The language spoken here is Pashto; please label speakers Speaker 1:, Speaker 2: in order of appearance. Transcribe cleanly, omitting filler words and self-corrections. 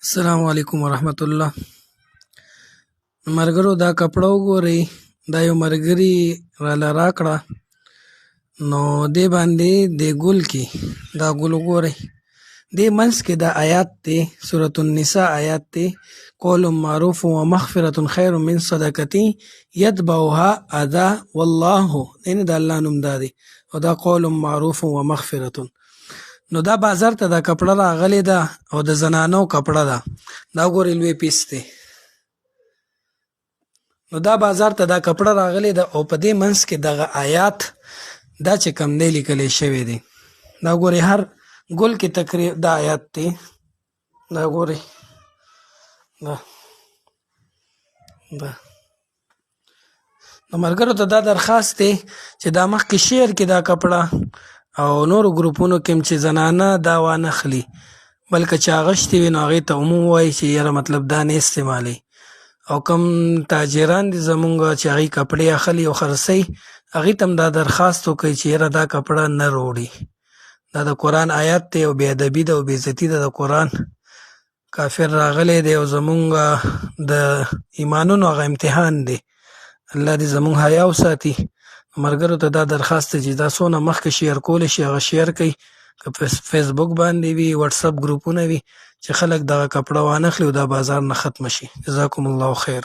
Speaker 1: السلام علیکم ورحمت الله. ملګرو دا کپړه وګورئ، دا یو ملګري راله راکړه، نو دې باندې دې ګل کې دا ګل وګورئ، دې منځ کې دا آیات دی، سورة النساء آیات دی، قول معروف و مغفرة خیر من صدقة یتبعها اذى والله، یعنې د الله نوم دا دی او دا قول معروف و مغفرة. نو دا بازار ته دا کپړه راغلې ده او د زنانو کپړه ده، دا ګورئ لوی پیس دی. نو دا بازار ته دا کپړه راغلې ده او په دې منځ کې دغه آیات دا چې کوم دی لیکلی شوی دی، دا ګورئ هر ګل کې تقریبا دا آیات دی، دا ګورئ دا نو ملګرو ته دا درخواست دی چې دا مخکې شعر کې دا کپړه او نورو ګروپونو کې چې زنانه دا وانخلي، بلکې چې اغشتې وي نو هغې ته عموم وایي چې یاره مطلب دا نه استعمالوي، او کوم تاجران دي زمونږ چې هغوی کپړې اخلي او خرڅوي، هغوی ته هم دا درخواست وکړئ چې یاره دا کپړه نه روړي، دا د قرآن آیات دی او بې ادبي ده او بې عزتي ده د قرآن. کافر راغلی دی او زمونږ د ایمانونو هغه امتحان دی، الله دې زمونږ حیا وساتي. ملګرو ته دا درخواست دی چې دا څونه مخکې شیر کولی شي هغه شیر کوي، که په فیسبوک باندې وي، وټساپ ګروپونه وي، چې خلک دغه کپړه وانخلي او دا بازار نه ختمه شي. جزاکم الله خیر.